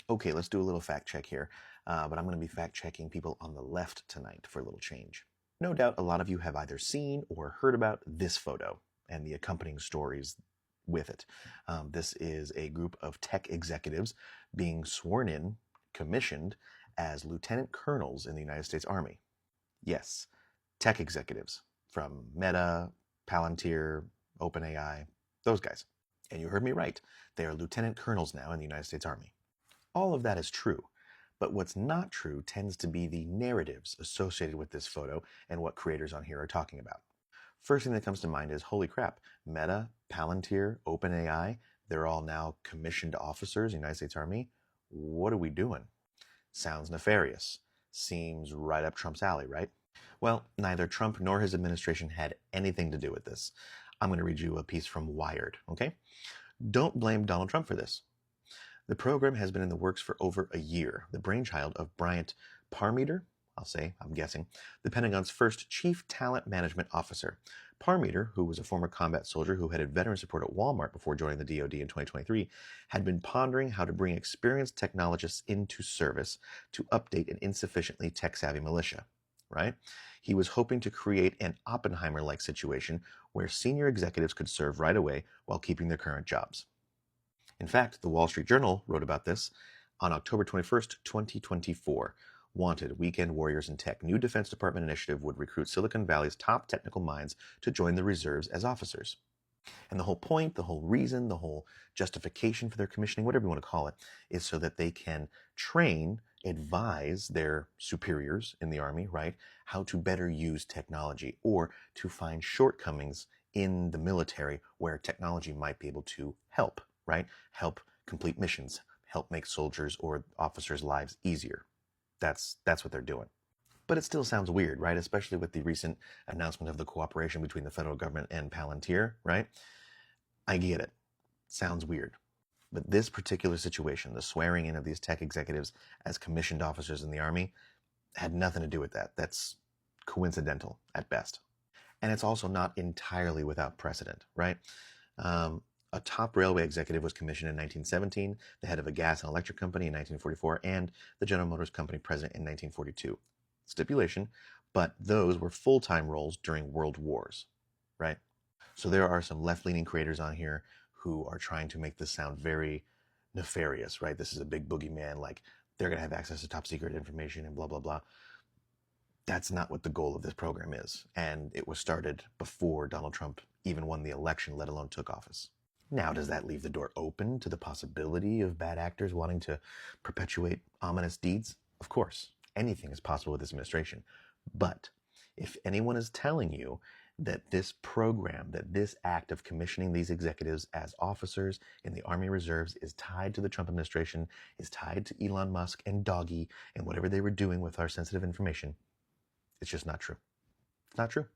Okay, let's do a little fact check here, but I'm going to be fact checking people on the left tonight for a little change. No doubt a lot of you have either seen or heard about this photo and the accompanying stories with it. This is a group of tech executives being sworn in, commissioned as lieutenant colonels in the United States Army. Yes, tech executives from Meta, Palantir, OpenAI, those guys. And you heard me right. They are lieutenant colonels now in the United States Army. All of that is true, but what's not true tends to be the narratives associated with this photo and what creators on here are talking about. First thing that comes to mind is, holy crap, Meta, Palantir, OpenAI, they're all now commissioned officers in the United States Army. What are we doing? Sounds nefarious. Seems right up Trump's alley, right? Well, neither Trump nor his administration had anything to do with this. I'm going to read you a piece from Wired, okay? Don't blame Donald Trump for this. The program has been in the works for over a year, the brainchild of Bryant Parmeter, I'm guessing, the Pentagon's first chief talent management officer. Parmeter, who was a former combat soldier who headed veteran support at Walmart before joining the DoD in 2023, had been pondering how to bring experienced technologists into service to update an insufficiently tech-savvy militia, right? He was hoping to create an Oppenheimer-like situation where senior executives could serve right away while keeping their current jobs. In fact, the Wall Street Journal wrote about this on October 21st, 2024. Wanted, Weekend Warriors in Tech. New Defense Department initiative would recruit Silicon Valley's top technical minds to join the reserves as officers. And the whole point, the whole reason, the whole justification for their commissioning, whatever you want to call it, is so that they can train, advise their superiors in the Army, right, how to better use technology or to find shortcomings in the military where technology might be able to help, right? Help complete missions, help make soldiers or officers' lives easier. That's what they're doing. But it still sounds weird, right? Especially with the recent announcement of the cooperation between the federal government and Palantir, right? I get it. Sounds weird. But this particular situation, the swearing in of these tech executives as commissioned officers in the Army, had nothing to do with that. That's coincidental at best. And it's also not entirely without precedent, right? A top railway executive was commissioned in 1917, the head of a gas and electric company in 1944, and the General Motors Company president in 1942. Stipulation, but those were full-time roles during world wars, right? So there are some left-leaning creators on here who are trying to make this sound very nefarious, right? This is a big boogeyman, like they're going to have access to top secret information and blah, blah, blah. That's not what the goal of this program is. And it was started before Donald Trump even won the election, let alone took office. Now, does that leave the door open to the possibility of bad actors wanting to perpetuate ominous deeds? Of course, anything is possible with this administration. But if anyone is telling you that this program, that this act of commissioning these executives as officers in the Army Reserves is tied to the Trump administration, is tied to Elon Musk and Doggy and whatever they were doing with our sensitive information, it's just not true. It's not true.